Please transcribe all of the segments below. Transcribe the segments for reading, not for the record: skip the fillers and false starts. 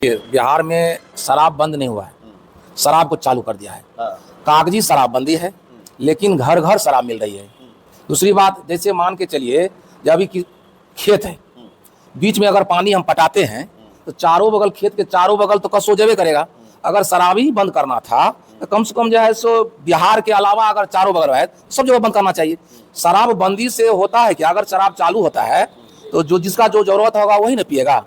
बिहार में शराब बंद नहीं हुआ है, शराब को चालू कर दिया है। कागजी शराबबंदी है, लेकिन घर घर शराब मिल रही है। दूसरी बात, जैसे मान के चलिए जब अभी खेत है, बीच में अगर पानी हम पटाते हैं तो चारों बगल, खेत के चारों बगल तो कस हो जावे करेगा। अगर शराब ही बंद करना था तो कम से कम जो है सो बिहार के अलावा अगर चारों बगल है तो सब जगह बंद करना चाहिए। शराब बंदी से होता है कि अगर शराब चालू होता है तो जो जिसका जो जरूरत होगा वही ना पिएगा।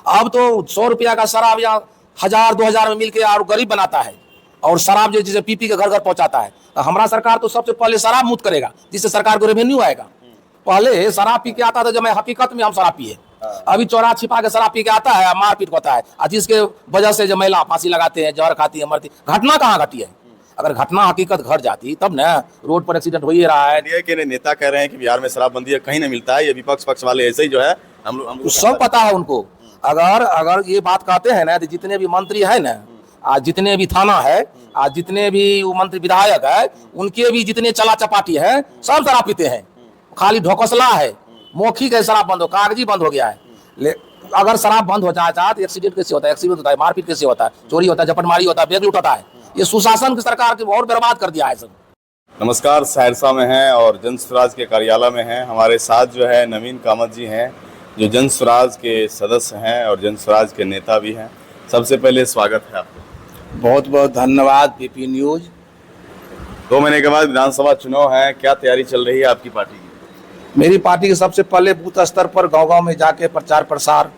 अब तो 100 रुपया का शराब या 1000-2000 में मिलके और गरीब बनाता है, और शराब जैसे पी के घर घर पहुंचाता है। तो हमारा सरकार तो सबसे पहले शराब मुक्त करेगा, जिससे सरकार को रेवेन्यू आएगा। पहले शराब पी के आता था, जब मैं हकीकत में हम शराब पिए, अभी चौरा छिपा के शराब पी के आता है, मारपीट होता है, जिसके वजह से जो महिला फांसी लगाते हैं, जहर खाती है, मरती। घटना कहाँ घटी है? अगर घटना हकीकत घट जाती तब ना रोड पर एक्सीडेंट हो ही रहा है। कि नेता कह रहे हैं कि बिहार में शराबबंदी है, कहीं नहीं मिलता है, ये विपक्ष पक्ष वाले ऐसे ही जो है हम सब पता है उनको। अगर ये बात कहते हैं ना, तो जितने भी मंत्री है ना, आज जितने भी थाना है, आज जितने भी मंत्री विधायक है, उनके भी जितने चला चपाटी है, सब शराब पीते हैं। खाली ढोकसला है, मौखिक है शराब बंद हो, कागजी बंद हो गया है। अगर शराब बंद हो जाए तो एक्सीडेंट कैसे होता है? एक्सीडेंट होता है, मारपीट कैसे होता है, चोरी होता है, झपटमारी होता है, बैग लूटता है। ये सुशासन की सरकार की और बर्बाद कर दिया है सब। नमस्कार, सहरसा में हैं और जन स्वराज के कार्यालय में हैं। हमारे साथ जो है नवीन कामत जी हैं, जो जन स्वराज के सदस्य हैं और जन स्वराज के नेता भी हैं। सबसे पहले स्वागत है आपको। बहुत बहुत धन्यवाद पीपी न्यूज। 2 महीने के बाद विधानसभा चुनाव है, क्या तैयारी चल रही है आपकी पार्टी की? मेरी पार्टी के सबसे पहले बूथ स्तर पर गांव-गांव में जाके प्रचार प्रसार।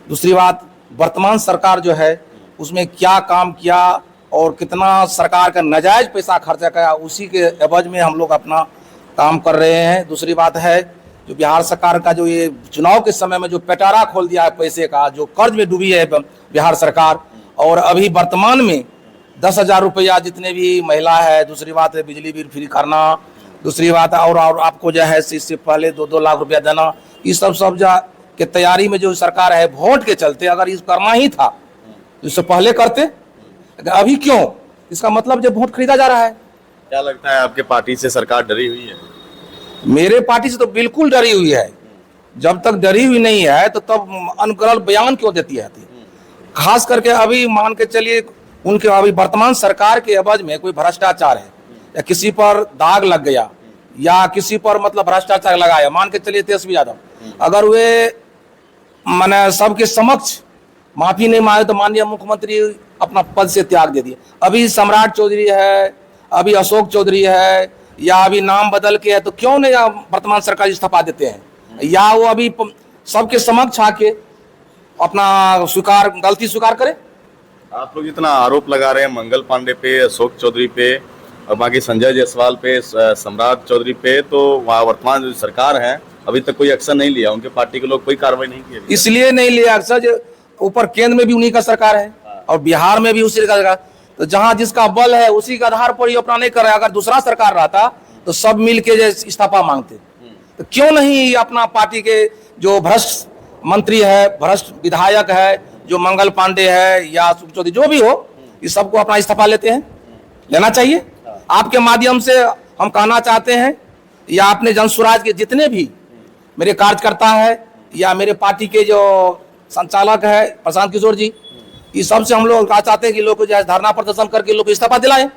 दूसरी बात, वर्तमान सरकार जो है उसमें क्या काम किया और कितना सरकार का नाजायज पैसा खर्चा किया, उसी के एवज में हम लोग अपना काम कर रहे हैं। दूसरी बात है, जो बिहार सरकार का जो ये चुनाव के समय में जो पेटारा खोल दिया है पैसे का, जो कर्ज में डूबी है बिहार सरकार, और अभी वर्तमान में 10,000 रुपया जितने भी महिला है। दूसरी बात है बिजली बिल फ्री करना। दूसरी बात और आपको जो है इससे पहले 2-2 लाख रुपया देना। ये सब के तैयारी में जो सरकार है, वोट के चलते अगर इस करना ही था तो इससे पहले करते, अभी क्यों? इसका मतलब जब वोट खरीदा जा रहा है। क्या लगता है आपके पार्टी से सरकार डरी हुई है? मेरे पार्टी से तो बिल्कुल डरी हुई है। जब तक डरी हुई नहीं है तो तब अनगढ़ बयान क्यों देती है? खास करके अभी मान के चलिए उनके अभी वर्तमान सरकार के एवज में कोई भ्रष्टाचार है या किसी पर दाग लग गया या किसी पर मतलब भ्रष्टाचार लगाया, मान के चलिए तेजस्वी यादव, अगर वे माने सबके समक्ष माफी नहीं मांगे तो माननीय मुख्यमंत्री अपना पद से त्याग दे दिए। अभी सम्राट चौधरी है, अभी अशोक चौधरी है, या अभी नाम बदल के है, तो क्यों नहीं वर्तमान सरकार इस्तीफा देते हैं? या वो अभी सबके समक्ष आके अपना गलती स्वीकार करे। आप लोग जितना आरोप लगा रहे हैं मंगल पांडे पे, अशोक चौधरी पे और बाकी संजय जायसवाल पे, सम्राट चौधरी पे, तो वहाँ वर्तमान जो सरकार है अभी तक कोई एक्शन नहीं लिया, उनके पार्टी के लोग कोई कार्रवाई नहीं की। इसलिए नहीं लिया अक्सर, ऊपर केंद्र में भी उन्हीं का सरकार है और बिहार में भी उसी का सरकार। तो जहाँ जिसका बल है उसी के आधार पर ही अपना नहीं कर रहा है। अगर दूसरा सरकार रहता तो सब मिल के इस्तीफा मांगते, तो क्यों नहीं अपना पार्टी के जो भ्रष्ट मंत्री है, भ्रष्ट विधायक है, जो मंगल पांडे है या अशोक चौधरी जो भी हो, इस सबको अपना इस्तीफा लेते हैं, लेना चाहिए। आपके माध्यम से हम कहना चाहते हैं, या अपने जन स्वराज के जितने भी मेरे कार्यकर्ता है या मेरे पार्टी के जो संचालक है प्रशांत किशोर जी, इस सब से हम लोग कहा चाहते हैं कि लोग जो है धरना प्रदर्शन करके लोग इस्तीफा दिलाएं।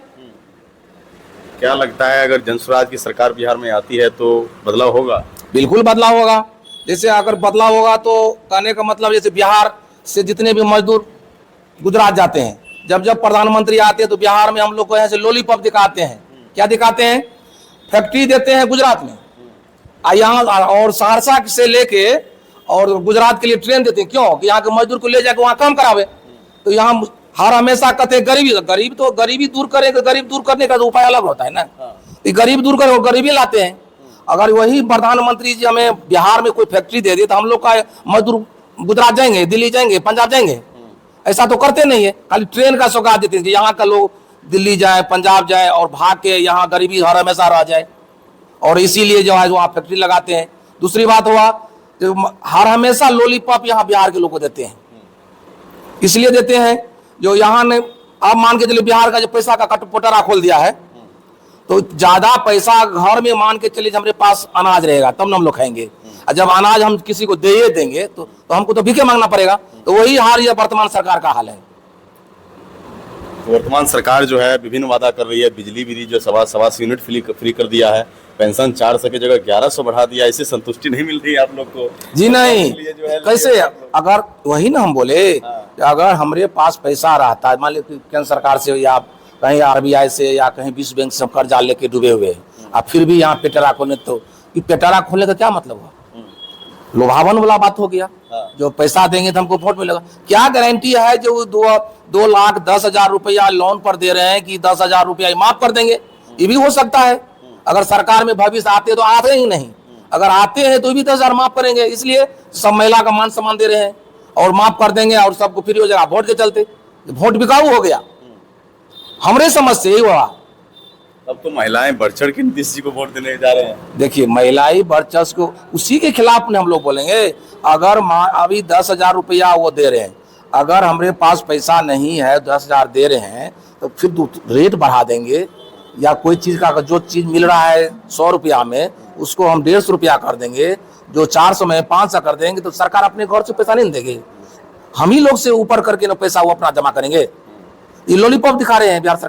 क्या लगता है अगर जन स्वराज की सरकार बिहार में आती है तो बदलाव होगा? बिल्कुल बदलाव होगा। जैसे अगर बदलाव होगा तो कहने का मतलब, जैसे बिहार से जितने भी मजदूर गुजरात जाते हैं, जब प्रधानमंत्री आते हैं तो बिहार में हम लोग को यहाँ से लॉलीपॉप दिखाते हैं। क्या दिखाते हैं? फैक्ट्री देते हैं गुजरात में, यहाँ और सहरसा से लेके और गुजरात के लिए ट्रेन देते हैं। क्यों? कि यहाँ के मजदूर को ले जाके वहाँ काम करावे। तो यहाँ हर हमेशा कहते हैं गरीबी दूर करे, तो गरीब दूर करने का तो उपाय अलग होता है ना। गरीब दूर करे, गरीबी लाते हैं। अगर वही प्रधानमंत्री जी हमें बिहार में कोई फैक्ट्री दे दे तो हम लोग का मजदूर गुजरात जाएंगे, दिल्ली जाएंगे, पंजाब जाएंगे? ऐसा तो करते नहीं है। खाली ट्रेन का सौगात देते हैं कि यहाँ का लोग दिल्ली जाए, पंजाब जाए और भाग के यहाँ गरीबी हर हमेशा रह जाए, और इसीलिए जो है वहाँ फैक्ट्री लगाते हैं। दूसरी बात हुआ, तो हर हमेशा लॉलीपॉप यहाँ बिहार के लोग को देते हैं। इसलिए देते हैं जो यहाँ ने, अब मान के चलिए बिहार का जो पैसा का कटपोटरा खोल दिया है, तो ज्यादा पैसा घर में मान के चलिए हमारे पास अनाज रहेगा तब न हम लोग खाएंगे। और जब अनाज हम किसी को दे देंगे तो हमको तो भीखे मांगना पड़ेगा। तो वही हाल ये वर्तमान सरकार का हाल है। वर्तमान सरकार जो है विभिन्न वादा कर रही है, बिजली बिल जो 125 यूनिट फ्री कर दिया है, पेंशन 400 की जगह 1100 बढ़ा दिया, इससे संतुष्टि नहीं मिल रही है आप लोग को? जी नहीं, कैसे? अगर वही ना हम बोले कि अगर हमारे पास पैसा रहता है, मान लो केंद्र सरकार से या कहीं RBI से या कहीं विश्व बैंक से कर्जा लेके डूबे हुए अब फिर भी यहाँ पेटरा खोलने, तो ये पेटरा खोलने का क्या मतलब हुआ? लुभावन वाला बात हो गया। जो पैसा देंगे तो हमको वोट मिलेगा। क्या गारंटी है जो 2,10,000 रुपया लोन पर दे रहे हैं कि 10,000 रुपया माफ कर देंगे? ये भी हो सकता है। अगर सरकार में भविष्य आते तो आते ही नहीं, अगर आते हैं तो भी 10,000 माफ करेंगे। इसलिए सब महिला का मान सम्मान दे रहे हैं और माफ कर देंगे और सबको फ्री हो जाएगा वोट के चलते। वोट बिकाऊ हो गया। हमरे समझ से यही हुआ। अब तो महिलाएं बढ़ चढ़ के नीतीश जी को वोट देने जा रहे हैं। देखिए, महिलाएं बढ़ चढ़ को उसी के खिलाफ हम लोग बोलेंगे। अगर अभी 10,000 रुपया वो दे रहे हैं, अगर हमारे पास पैसा नहीं है, 10,000 दे रहे हैं, तो फिर रेट बढ़ा देंगे या कोई चीज़ का जो चीज़ मिल रहा है 100 रुपया में उसको हम 150 रुपया कर देंगे, जो 400 में 500 कर देंगे, तो सरकार अपने घर से पैसा नहीं देगी। हम ही लोग से ऊपर करके ना पैसा वो अपना जमा करेंगे। ये लॉलीपॉप दिखा रहे हैं बिहार सरकार।